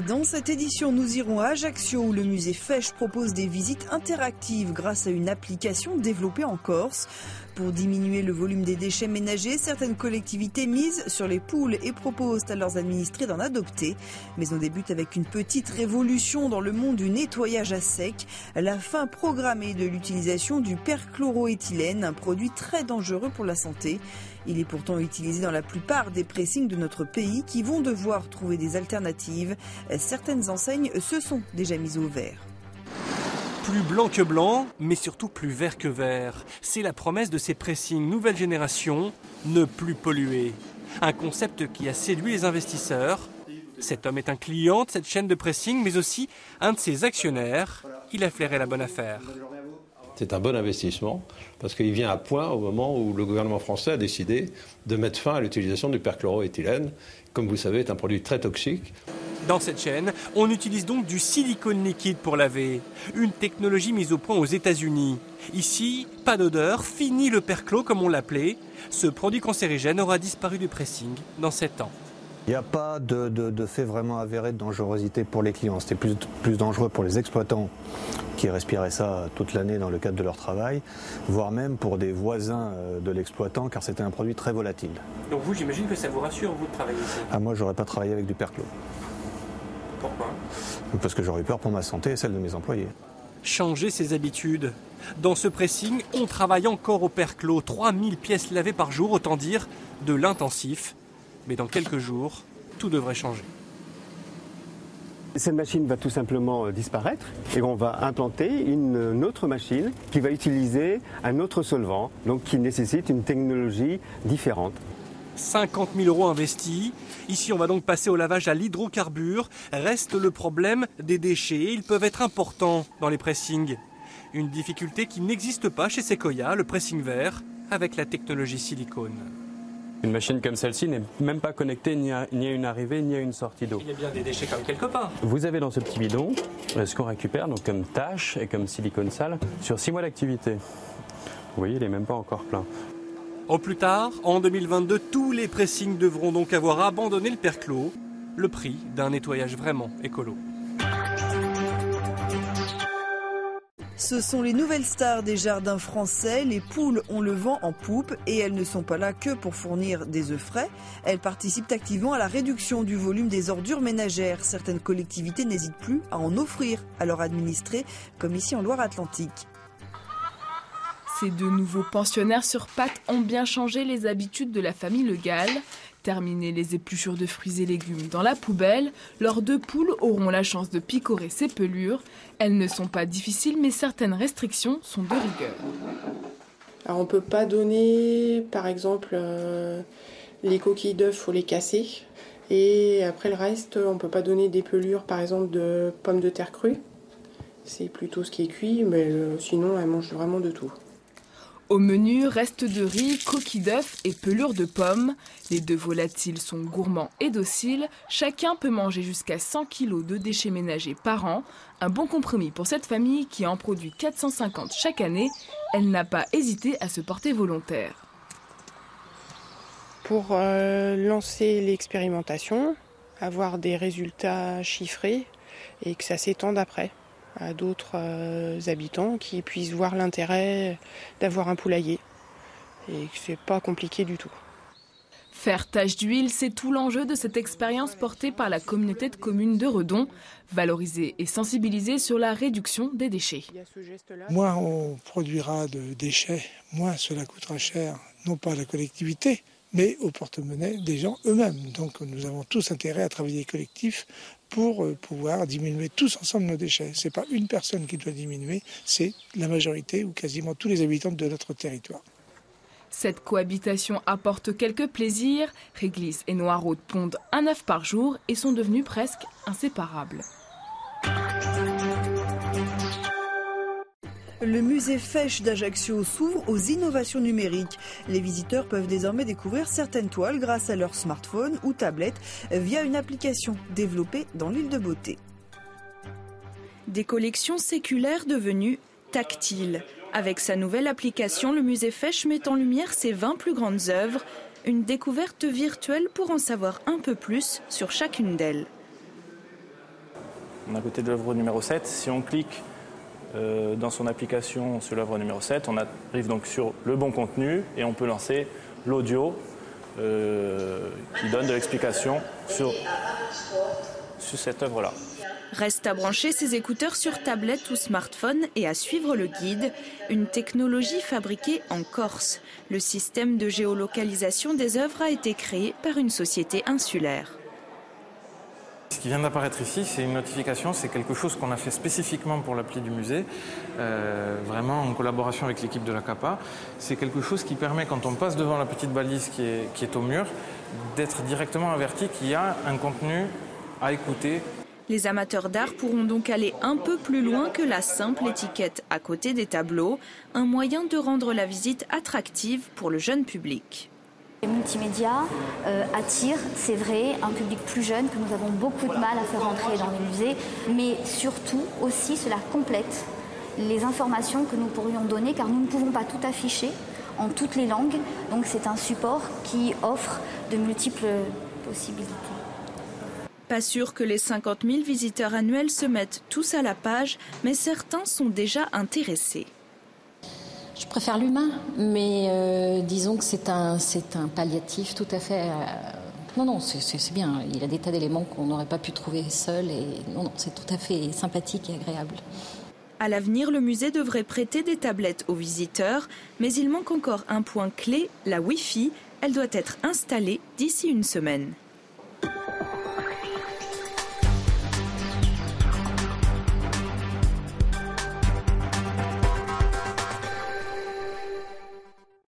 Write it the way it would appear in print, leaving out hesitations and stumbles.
Dans cette édition, nous irons à Ajaccio où le musée Fesch propose des visites interactives grâce à une application développée en Corse. Pour diminuer le volume des déchets ménagers, certaines collectivités misent sur les poules et proposent à leurs administrés d'en adopter. Mais on débute avec une petite révolution dans le monde du nettoyage à sec. La fin programmée de l'utilisation du perchloroéthylène, un produit très dangereux pour la santé. Il est pourtant utilisé dans la plupart des pressings de notre pays qui vont devoir trouver des alternatives. Certaines enseignes se sont déjà mises au vert. Plus blanc que blanc, mais surtout plus vert que vert. C'est la promesse de ces pressings nouvelle génération, ne plus polluer. Un concept qui a séduit les investisseurs. Cet homme est un client de cette chaîne de pressing, mais aussi un de ses actionnaires. Il a flairé la bonne affaire. C'est un bon investissement parce qu'il vient à point au moment où le gouvernement français a décidé de mettre fin à l'utilisation du perchloroéthylène. Comme vous savez, c'est un produit très toxique. Dans cette chaîne, on utilise donc du silicone liquide pour laver. Une technologie mise au point aux États-Unis. Ici, pas d'odeur, fini le perchlo comme on l'appelait. Ce produit cancérigène aura disparu du pressing dans 7 ans. Il n'y a pas de fait vraiment avéré de dangerosité pour les clients. C'était plus dangereux pour les exploitants qui respiraient ça toute l'année dans le cadre de leur travail, voire même pour des voisins de l'exploitant, car c'était un produit très volatile. Donc vous, j'imagine que ça vous rassure, vous, de travailler ici? Ah, moi, j'aurais pas travaillé avec du perchlo. Pourquoi? Parce que j'aurais peur pour ma santé et celle de mes employés. Changer ses habitudes. Dans ce pressing, on travaille encore au perchlo. 3000 pièces lavées par jour, autant dire de l'intensif. Mais dans quelques jours, tout devrait changer. Cette machine va tout simplement disparaître et on va implanter une autre machine qui va utiliser un autre solvant, donc qui nécessite une technologie différente. 50 000 € investis. Ici, on va donc passer au lavage à l'hydrocarbure. Reste le problème des déchets. Ils peuvent être importants dans les pressings. Une difficulté qui n'existe pas chez Sequoia, le pressing vert, avec la technologie silicone. Une machine comme celle-ci n'est même pas connectée ni à une arrivée ni à une sortie d'eau. Il y a bien des déchets comme quelque part. Vous avez dans ce petit bidon ce qu'on récupère donc comme tâche et comme silicone sale sur 6 mois d'activité. Vous voyez, il n'est même pas encore plein. Au plus tard, en 2022, tous les pressings devront donc avoir abandonné le perchlo, le prix d'un nettoyage vraiment écolo. Ce sont les nouvelles stars des jardins français. Les poules ont le vent en poupe et elles ne sont pas là que pour fournir des œufs frais. Elles participent activement à la réduction du volume des ordures ménagères. Certaines collectivités n'hésitent plus à en offrir à leurs administrés, comme ici en Loire-Atlantique. Ces deux nouveaux pensionnaires sur pattes ont bien changé les habitudes de la famille Le Gall. Terminer les épluchures de fruits et légumes dans la poubelle, leurs deux poules auront la chance de picorer ces pelures. Elles ne sont pas difficiles, mais certaines restrictions sont de rigueur. Alors on ne peut pas donner, par exemple, les coquilles d'œufs, il faut les casser. Et après le reste, on ne peut pas donner des pelures, par exemple, de pommes de terre crues. C'est plutôt ce qui est cuit, mais sinon, elles mangent vraiment de tout. Au menu, restes de riz, coquilles d'œufs et pelures de pommes. Les deux volatiles sont gourmands et dociles. Chacun peut manger jusqu'à 100 kg de déchets ménagers par an. Un bon compromis pour cette famille qui en produit 450 chaque année. Elle n'a pas hésité à se porter volontaire. Pour lancer l'expérimentation, avoir des résultats chiffrés et que ça s'étende après à d'autres habitants qui puissent voir l'intérêt d'avoir un poulailler et que c'est pas compliqué du tout. Faire tache d'huile, c'est tout l'enjeu de cette expérience portée par la communauté de communes de Redon. Valoriser et sensibiliser sur la réduction des déchets. Moins on produira de déchets, moins cela coûtera cher, non pas à la collectivité, mais au porte-monnaie des gens eux-mêmes. Donc nous avons tous intérêt à travailler collectif pour pouvoir diminuer tous ensemble nos déchets. Ce n'est pas une personne qui doit diminuer, c'est la majorité ou quasiment tous les habitants de notre territoire. Cette cohabitation apporte quelques plaisirs. Réglisse et Noireau pondent un œuf par jour et sont devenus presque inséparables. Le musée Fesch d'Ajaccio s'ouvre aux innovations numériques. Les visiteurs peuvent désormais découvrir certaines toiles grâce à leur smartphone ou tablette via une application développée dans l'île de Beauté. Des collections séculaires devenues tactiles. Avec sa nouvelle application, le musée Fesch met en lumière ses 20 plus grandes œuvres. Une découverte virtuelle pour en savoir un peu plus sur chacune d'elles. On est à côté de l'œuvre numéro 7. Si on clique dans son application sur l'œuvre numéro 7, on arrive donc sur le bon contenu et on peut lancer l'audio qui donne de l'explication sur cette œuvre-là. Reste à brancher ses écouteurs sur tablette ou smartphone et à suivre le guide, une technologie fabriquée en Corse. Le système de géolocalisation des œuvres a été créé par une société insulaire. Ce qui vient d'apparaître ici, c'est une notification, c'est quelque chose qu'on a fait spécifiquement pour l'appli du musée, vraiment en collaboration avec l'équipe de la CAPA. C'est quelque chose qui permet, quand on passe devant la petite balise qui est au mur, d'être directement averti qu'il y a un contenu à écouter. Les amateurs d'art pourront donc aller un peu plus loin que la simple étiquette à côté des tableaux, un moyen de rendre la visite attractive pour le jeune public. Les multimédias attirent, c'est vrai, un public plus jeune que nous avons beaucoup de mal à faire entrer dans les musées, mais surtout aussi cela complète les informations que nous pourrions donner car nous ne pouvons pas tout afficher en toutes les langues, donc c'est un support qui offre de multiples possibilités. Pas sûr que les 50 000 visiteurs annuels se mettent tous à la page, mais certains sont déjà intéressés. Je préfère l'humain, mais disons que c'est un palliatif tout à fait... Non, c'est bien. Il y a des tas d'éléments qu'on n'aurait pas pu trouver seul. Et non, c'est tout à fait sympathique et agréable. À l'avenir, le musée devrait prêter des tablettes aux visiteurs, mais il manque encore un point clé, la Wi-Fi. Elle doit être installée d'ici une semaine.